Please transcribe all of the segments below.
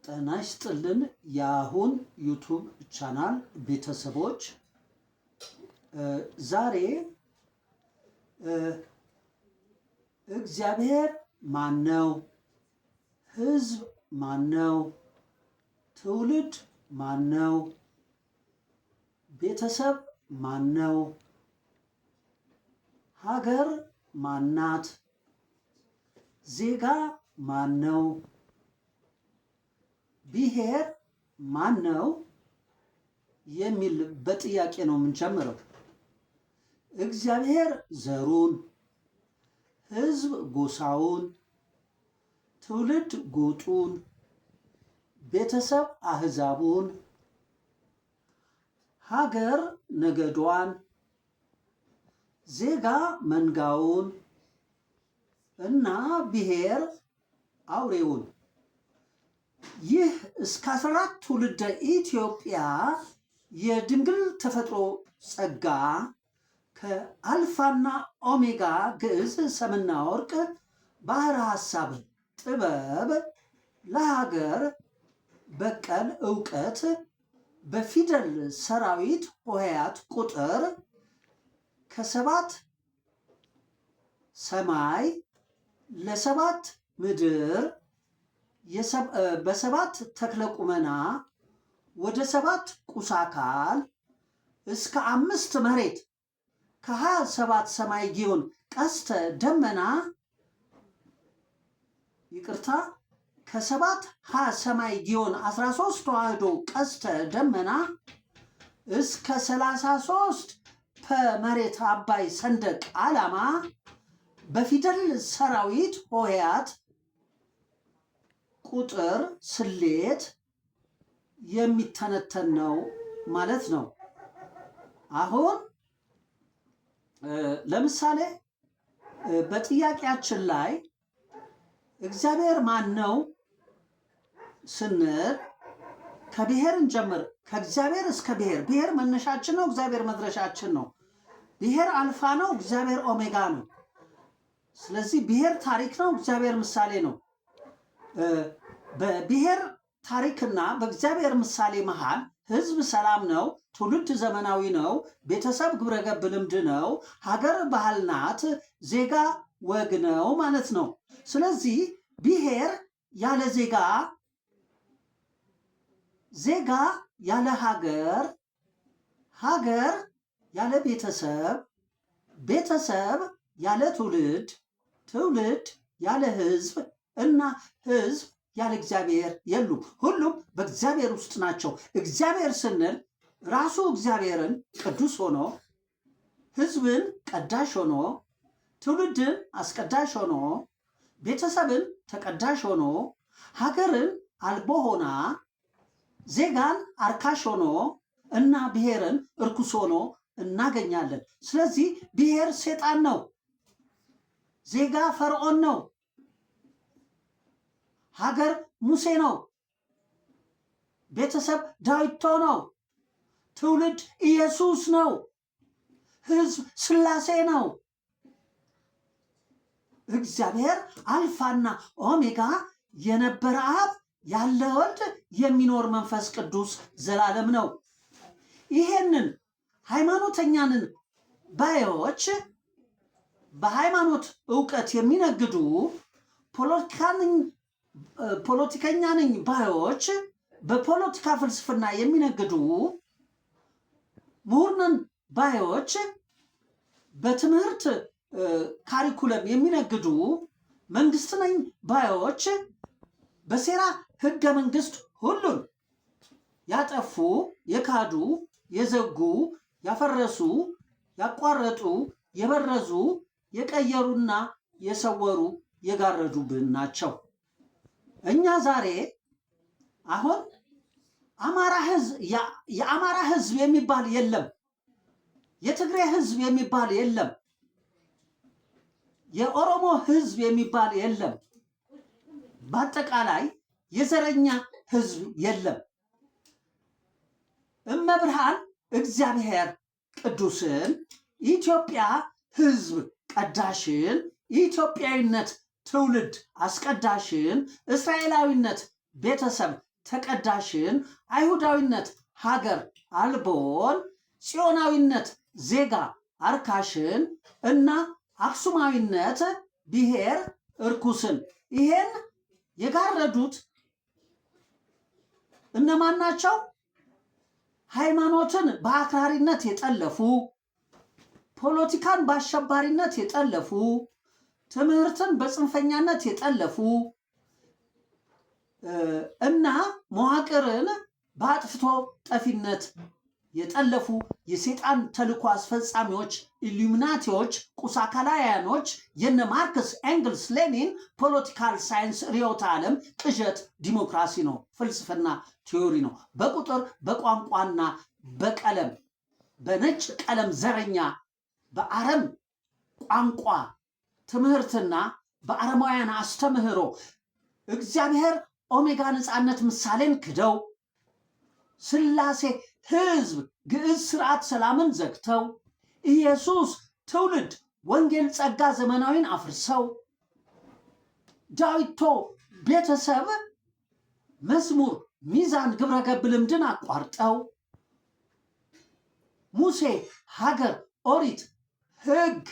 ጤና ይስጥልን የአሁን ዩቱብ ቻናል ቤተሰቦች፣ ዛሬ እግዚአብሔር ማነው? ሕዝብ ማነው? ትውልድ ማነው? ቤተሰብ ማነው? ሀገር ማናት? ዜጋ ማነው? ብሔር ማነው? የሚል በጥያቄ ነው የምንጀምረው። እግዚአብሔር ዘሩን፣ ሕዝብ ጎሳውን፣ ትውልድ ጎጡን፣ ቤተሰብ አህዛቡን፣ ሀገር ነገዷን፣ ዜጋ መንጋውን እና ብሔር አውሬውን። ይህ እስከ 14 ትውልደ ኢትዮጵያ የድንግል ተፈጥሮ ጸጋ ከአልፋና ኦሜጋ ግዕዝ ሰምና ወርቅ ባህረ ሐሳብ ጥበብ ለሀገር በቀል ዕውቀት በፊደል ሰራዊት ሆሄያት ቁጥር ከሰባት ሰማይ ለሰባት ምድር በሰባት ተክለ ቁመና ወደ ሰባት ቁስ አካል እስከ 5 መሬት ከ27 ሰማይ ጊዮን ቀስተ ደመና ከሰባት ሰማይ ጊዮን 13 ተዋህዶ ቀስተ ደመና እስከ 33 በመሬት አባይ ሰንደቅ ዓላማ በፊደል ሰራዊት ሆሄያት ቁጥር ስሌት የሚተነተን ነው ማለት ነው። አሁን ለምሳሌ በጥያቄያችን ላይ እግዚአብሔር ማን ነው ስንል ከብሔር እንጀምር። ከእግዚአብሔር እስከ ብሔር። ብሔር መነሻችን ነው፣ እግዚአብሔር መድረሻችን ነው። ብሔር አልፋ ነው፣ እግዚአብሔር ኦሜጋ ነው። ስለዚህ ብሔር ታሪክ ነው፣ እግዚአብሔር ምሳሌ ነው። በብሔር ታሪክና በእግዚአብሔር ምሳሌ መሃል ሕዝብ ሰላም ነው፣ ትውልድ ዘመናዊ ነው፣ ቤተሰብ ግብረገብ ልምድ ነው፣ ሀገር ባህል ናት፣ ዜጋ ወግ ነው ማለት ነው። ስለዚህ ብሔር ያለ ዜጋ፣ ዜጋ ያለ ሀገር፣ ሀገር ያለ ቤተሰብ፣ ቤተሰብ ያለ ትውልድ፣ ትውልድ ያለ ሕዝብ እና ሕዝብ ያለ እግዚአብሔር የሉም። ሁሉም በእግዚአብሔር ውስጥ ናቸው። እግዚአብሔር ስንል ራሱ እግዚአብሔርን ቅዱስ ሆኖ፣ ሕዝብን ቀዳሽ ሆኖ፣ ትውልድን አስቀዳሽ ሆኖ፣ ቤተሰብን ተቀዳሽ ሆኖ፣ ሀገርን አልቦ ሆና፣ ዜጋን አርካሽ ሆኖ እና ብሔርን እርኩስ ሆኖ እናገኛለን። ስለዚህ ብሔር ሴጣን ነው፣ ዜጋ ፈርዖን ነው፣ ሀገር ሙሴ ነው፣ ቤተሰብ ዳዊት ነው፣ ትውልድ ኢየሱስ ነው፣ ሕዝብ ሥላሴ ነው። እግዚአብሔር አልፋና ኦሜጋ የነበረ አብ ያለ ወልድ የሚኖር መንፈስ ቅዱስ ዘላለም ነው። ይሄንን ሃይማኖተኛንን ባዮች በሃይማኖት ዕውቀት የሚነግዱ ፖለቲከኛ ነኝ ባዮች በፖለቲካ ፍልስፍና የሚነግዱ ምሁር ነን ባዮች በትምህርት ካሪኩለም የሚነግዱ መንግስት ነኝ ባዮች በሴራ ህገ መንግስት ሁሉን ያጠፉ፣ የካዱ፣ የዘጉ፣ ያፈረሱ፣ ያቋረጡ፣ የበረዙ፣ የቀየሩና የሰወሩ የጋረዱብን ናቸው። እኛ ዛሬ አሁን የአማራ ህዝብ የሚባል የለም፣ የትግሬ ህዝብ የሚባል የለም፣ የኦሮሞ ህዝብ የሚባል የለም፣ በአጠቃላይ የዘረኛ ህዝብ የለም። እመብርሃን እግዚአብሔር ቅዱስን፣ ኢትዮጵያ ህዝብ ቀዳሽን፣ ኢትዮጵያዊነት ትውልድ አስቀዳሽን፣ እስራኤላዊነት ቤተሰብ ተቀዳሽን፣ አይሁዳዊነት ሀገር አልቦን፣ ጽዮናዊነት ዜጋ አርካሽን እና አክሱማዊነት ብሔር እርኩስን። ይሄን የጋረዱት እነማን ናቸው? ሃይማኖትን በአክራሪነት የጠለፉ፣ ፖለቲካን በአሸባሪነት የጠለፉ፣ ትምህርትን በጽንፈኛነት የጠለፉ እና መዋቅርን በአጥፍቶ ጠፊነት የጠለፉ የሴጣን ተልኮ አስፈጻሚዎች፣ ኢሉሚናቲዎች፣ ቁሳካላያኖች የነ ማርክስ ኤንግልስ ሌኒን ፖለቲካል ሳይንስ ርዕዮተ ዓለም ቅዠት ዲሞክራሲ ነው፣ ፍልስፍና ቲዮሪ ነው። በቁጥር በቋንቋና በቀለም በነጭ ቀለም ዘረኛ በአረም ቋንቋ ትምህርትና በአረማውያን አስተምህሮ እግዚአብሔር ኦሜጋ ነፃነት ምሳሌን ክደው ስላሴ ህዝብ ግዕዝ ስርዓት ሰላምን ዘግተው ኢየሱስ ትውልድ ወንጌል ጸጋ ዘመናዊን አፍርሰው ዳዊቶ ቤተሰብ መዝሙር ሚዛን ግብረ ገብ ልምድን አቋርጠው ሙሴ ሀገር ኦሪት ህግ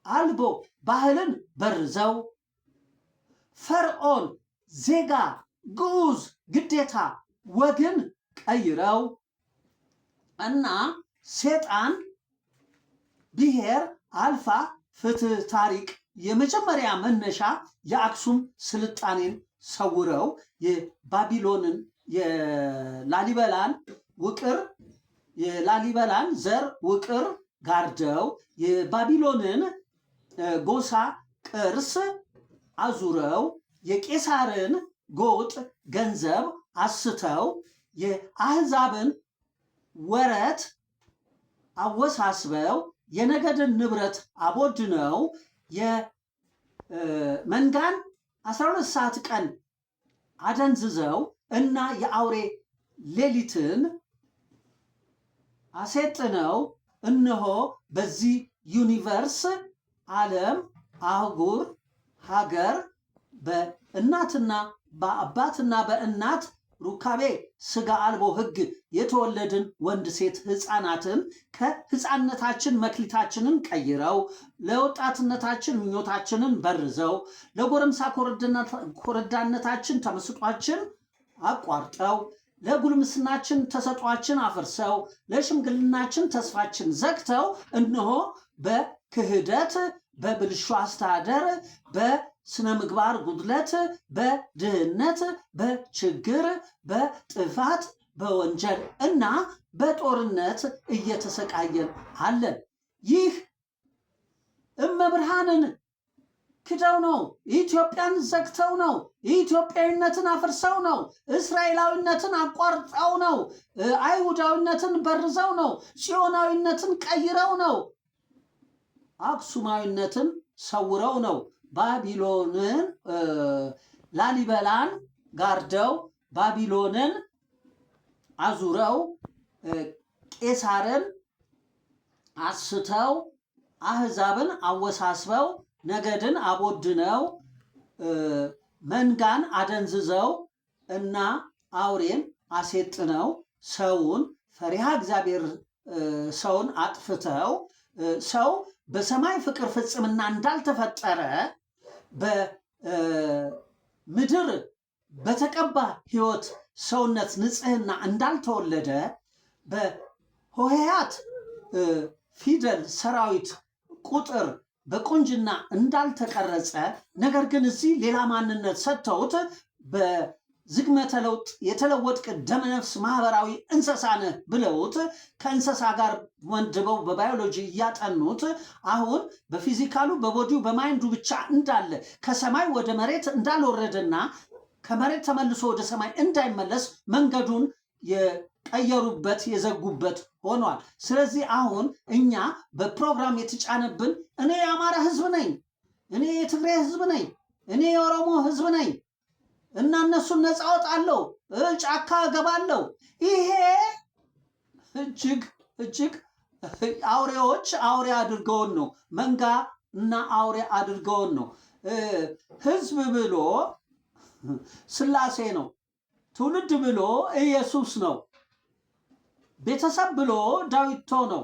አልቦ ባህልን በርዘው ፈርዖን ዜጋ ግዑዝ ግዴታ ወግን ቀይረው እና ሴጣን ብሔር አልፋ ፍትህ ታሪክ የመጀመሪያ መነሻ የአክሱም ስልጣኔን ሰውረው የባቢሎንን የላሊበላን ውቅር የላሊበላን ዘር ውቅር ጋርደው የባቢሎንን ጎሳ ቅርስ አዙረው የቄሳርን ጎጥ ገንዘብ አስተው የአህዛብን ወረት አወሳስበው የነገድን ንብረት አቦድነው የመንጋን 12 ሰዓት ቀን አደንዝዘው እና የአውሬ ሌሊትን አሴጥነው እነሆ በዚህ ዩኒቨርስ ዓለም አህጉር ሀገር በእናትና በአባትና በእናት ሩካቤ ስጋ አልቦ ህግ የተወለድን ወንድ ሴት ህፃናትን ከህፃንነታችን መክሊታችንን ቀይረው ለወጣትነታችን ምኞታችንን በርዘው ለጎረምሳ ኮረዳነታችን ተመስጧችን አቋርጠው ለጉልምስናችን ተሰጧችን አፍርሰው ለሽምግልናችን ተስፋችን ዘግተው እነሆ በክህደት በብልሹ አስተዳደር በስነ ምግባር ጉድለት በድህነት በችግር በጥፋት በወንጀል እና በጦርነት እየተሰቃየን አለን። ይህ እመብርሃንን ክደው ነው። ኢትዮጵያን ዘግተው ነው። ኢትዮጵያዊነትን አፍርሰው ነው። እስራኤላዊነትን አቋርጠው ነው። አይሁዳዊነትን በርዘው ነው። ጽዮናዊነትን ቀይረው ነው። አክሱማዊነትን ሰውረው ነው። ባቢሎንን ላሊበላን ጋርደው ባቢሎንን አዙረው ቄሳርን አስተው አህዛብን አወሳስበው ነገድን አቦድነው መንጋን አደንዝዘው እና አውሬን አሴጥነው ሰውን ፈሪሃ እግዚአብሔር ሰውን አጥፍተው ሰው በሰማይ ፍቅር ፍጽምና እንዳልተፈጠረ በምድር በተቀባ ሕይወት ሰውነት ንጽህና እንዳልተወለደ በሆሄያት ፊደል ሰራዊት ቁጥር በቁንጅና እንዳልተቀረጸ ነገር ግን እዚህ ሌላ ማንነት ሰጥተውት በዝግመተ ለውጥ የተለወጥክ ደመነፍስ ማህበራዊ እንስሳ ነህ ብለውት ከእንስሳ ጋር ወንድበው በባዮሎጂ እያጠኑት አሁን በፊዚካሉ በቦዲው በማይንዱ ብቻ እንዳለ ከሰማይ ወደ መሬት እንዳልወረደና ከመሬት ተመልሶ ወደ ሰማይ እንዳይመለስ መንገዱን የቀየሩበት የዘጉበት ሆኗል። ስለዚህ አሁን እኛ በፕሮግራም የተጫነብን እኔ የአማራ ህዝብ ነኝ፣ እኔ የትግሬ ህዝብ ነኝ፣ እኔ የኦሮሞ ህዝብ ነኝ እና እነሱን ነፃ አወጣለሁ፣ ጫካ እገባለሁ። ይሄ እጅግ አውሬዎች አውሬ አድርገውን ነው፣ መንጋ እና አውሬ አድርገውን ነው። ህዝብ ብሎ ስላሴ ነው። ትውልድ ብሎ ኢየሱስ ነው። ቤተሰብ ብሎ ዳዊት ነው።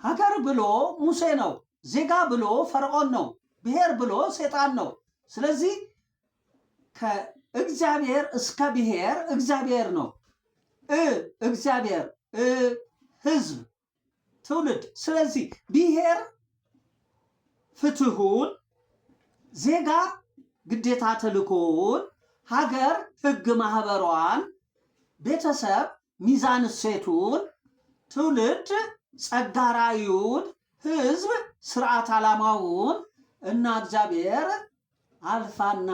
ሀገር ብሎ ሙሴ ነው። ዜጋ ብሎ ፈርዖን ነው። ብሔር ብሎ ሰይጣን ነው። ስለዚህ ከእግዚአብሔር እስከ ብሔር እግዚአብሔር ነው። እግዚአብሔር ህዝብ፣ ትውልድ። ስለዚህ ብሔር ፍትሁን፣ ዜጋ ግዴታ ተልኮውን፣ ሀገር ህግ ማህበሯን፣ ቤተሰብ ሚዛን እሴቱን፣ ትውልድ ጸጋ ራእዩን፣ ህዝብ ስርዓት ዓላማውን እና እግዚአብሔር አልፋና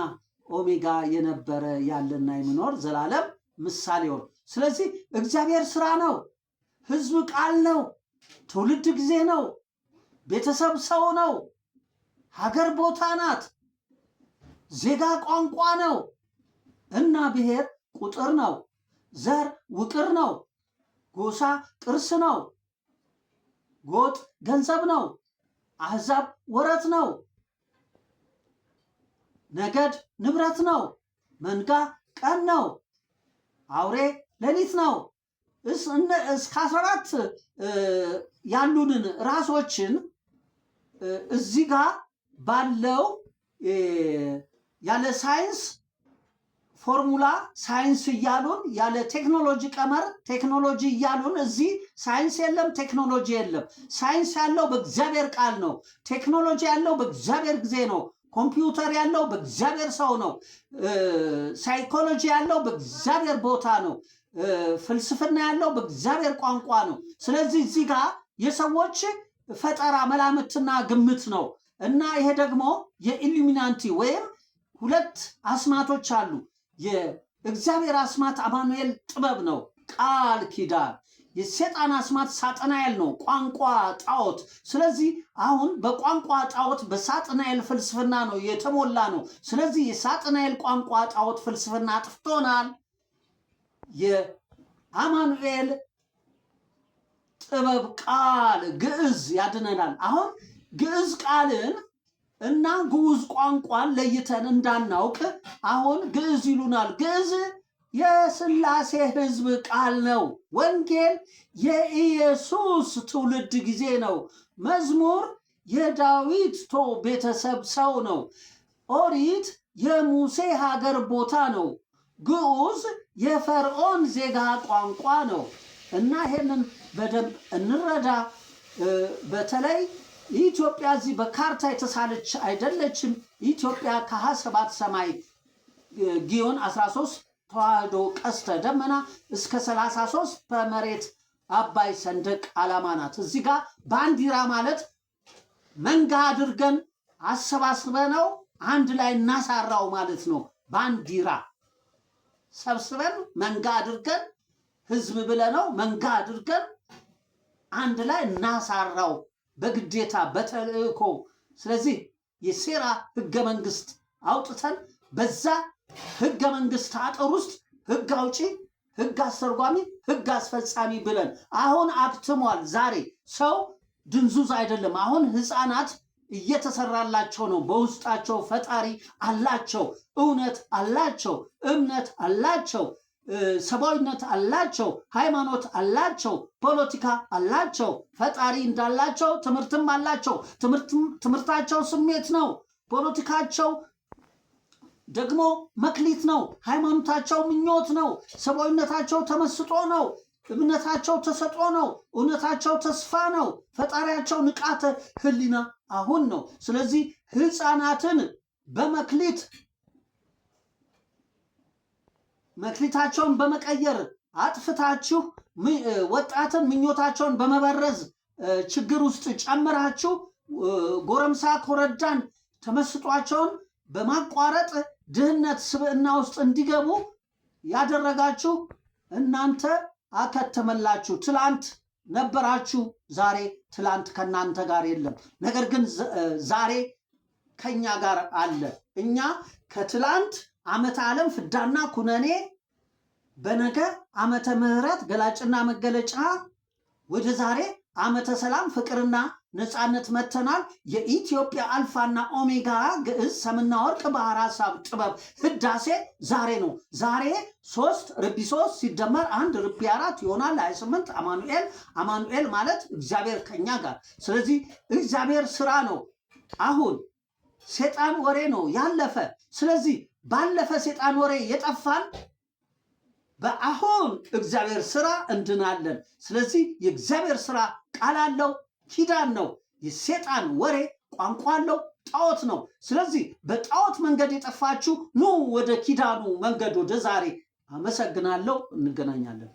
ኦሜጋ የነበረ ያለና የሚኖር ዘላለም ምሳሌውን። ስለዚህ እግዚአብሔር ስራ ነው፣ ህዝብ ቃል ነው፣ ትውልድ ጊዜ ነው፣ ቤተሰብ ሰው ነው፣ ሀገር ቦታ ናት፣ ዜጋ ቋንቋ ነው እና ብሔር ቁጥር ነው፣ ዘር ውቅር ነው፣ ጎሳ ቅርስ ነው፣ ጎጥ ገንዘብ ነው፣ አሕዛብ ወረት ነው፣ ነገድ ንብረት ነው፣ መንጋ ቀን ነው፣ አውሬ ሌሊት ነው። እስከ 14 ያሉንን ራሶችን እዚህ ጋር ባለው ያለ ሳይንስ ፎርሙላ ሳይንስ እያሉን ያለ ቴክኖሎጂ ቀመር ቴክኖሎጂ እያሉን እዚህ ሳይንስ የለም፣ ቴክኖሎጂ የለም። ሳይንስ ያለው በእግዚአብሔር ቃል ነው። ቴክኖሎጂ ያለው በእግዚአብሔር ጊዜ ነው። ኮምፒውተር ያለው በእግዚአብሔር ሰው ነው። ሳይኮሎጂ ያለው በእግዚአብሔር ቦታ ነው። ፍልስፍና ያለው በእግዚአብሔር ቋንቋ ነው። ስለዚህ እዚህ ጋር የሰዎች ፈጠራ መላምትና ግምት ነው እና ይሄ ደግሞ የኢሉሚናንቲ ወይም ሁለት አስማቶች አሉ። የእግዚአብሔር አስማት አማኑኤል ጥበብ ነው፣ ቃል ኪዳን። የሰይጣን አስማት ሳጥናኤል ነው፣ ቋንቋ ጣዖት። ስለዚህ አሁን በቋንቋ ጣዖት በሳጥናኤል ፍልስፍና ነው የተሞላ ነው። ስለዚህ የሳጥናኤል ቋንቋ ጣዖት ፍልስፍና አጥፍቶናል። የአማኑኤል ጥበብ ቃል ግዕዝ ያድነናል። አሁን ግዕዝ ቃልን እና ግዑዝ ቋንቋን ለይተን እንዳናውቅ አሁን ግዕዝ ይሉናል። ግዕዝ የሥላሴ ሕዝብ ቃል ነው። ወንጌል የኢየሱስ ትውልድ ጊዜ ነው። መዝሙር የዳዊት ቤተሰብ ሰው ነው። ኦሪት የሙሴ ሀገር ቦታ ነው። ግዑዝ የፈርዖን ዜጋ ቋንቋ ነው እና ይሄንን በደንብ እንረዳ። በተለይ ኢትዮጵያ እዚህ በካርታ የተሳለች አይደለችም። ኢትዮጵያ ከ27 ሰማይ ጊዮን 13 ተዋህዶ ቀስተ ደመና እስከ 33 በመሬት አባይ ሰንደቅ ዓላማ ናት። እዚህ ጋር ባንዲራ ማለት መንጋ አድርገን አሰባስበነው አንድ ላይ እናሳራው ማለት ነው። ባንዲራ ሰብስበን መንጋ አድርገን ህዝብ ብለነው መንጋ አድርገን አንድ ላይ እናሳራው በግዴታ በተልእኮ። ስለዚህ የሴራ ህገ መንግስት አውጥተን በዛ ህገ መንግስት አጥር ውስጥ ህግ አውጪ፣ ህግ አስተርጓሚ፣ ህግ አስፈጻሚ ብለን አሁን አክትሟል። ዛሬ ሰው ድንዙዝ አይደለም። አሁን ህፃናት እየተሰራላቸው ነው። በውስጣቸው ፈጣሪ አላቸው፣ እውነት አላቸው፣ እምነት አላቸው፣ ሰብአዊነት አላቸው፣ ሃይማኖት አላቸው፣ ፖለቲካ አላቸው፣ ፈጣሪ እንዳላቸው ትምህርትም አላቸው። ትምህርታቸው ስሜት ነው፣ ፖለቲካቸው ደግሞ መክሊት ነው፣ ሃይማኖታቸው ምኞት ነው፣ ሰብአዊነታቸው ተመስጦ ነው፣ እምነታቸው ተሰጦ ነው፣ እውነታቸው ተስፋ ነው፣ ፈጣሪያቸው ንቃተ ህሊና አሁን ነው። ስለዚህ ህፃናትን በመክሊት መክሊታቸውን በመቀየር አጥፍታችሁ ወጣትን ምኞታቸውን በመበረዝ ችግር ውስጥ ጨምራችሁ ጎረምሳ ኮረዳን ተመስጧቸውን በማቋረጥ ድህነት ስብዕና ውስጥ እንዲገቡ ያደረጋችሁ እናንተ አከተመላችሁ። ትላንት ነበራችሁ፣ ዛሬ ትላንት ከናንተ ጋር የለም። ነገር ግን ዛሬ ከኛ ጋር አለ። እኛ ከትላንት ዓመተ ዓለም ፍዳና ኩነኔ በነገ ዓመተ ምሕረት ገላጭና መገለጫ ወደ ዛሬ ዓመተ ሰላም ፍቅርና ነፃነት መተናል። የኢትዮጵያ አልፋና ኦሜጋ ግዕዝ ሰምና ወርቅ ባህር ሐሳብ ጥበብ ህዳሴ ዛሬ ነው። ዛሬ 3 ርቢ 3 ሲደመር 1 ርቢ 4 ይሆናል 28 አማኑኤል ማለት እግዚአብሔር ከኛ ጋር። ስለዚህ እግዚአብሔር ስራ ነው። አሁን ሴጣን ወሬ ነው ያለፈ። ስለዚህ ባለፈ ሴጣን ወሬ የጠፋን በአሁን እግዚአብሔር ስራ እንድናለን። ስለዚህ የእግዚአብሔር ስራ ቃል አለው፣ ኪዳን ነው። የሴጣን ወሬ ቋንቋ አለው፣ ጣዖት ነው። ስለዚህ በጣዖት መንገድ የጠፋችሁ ኑ ወደ ኪዳኑ መንገድ ወደ ዛሬ። አመሰግናለሁ። እንገናኛለን።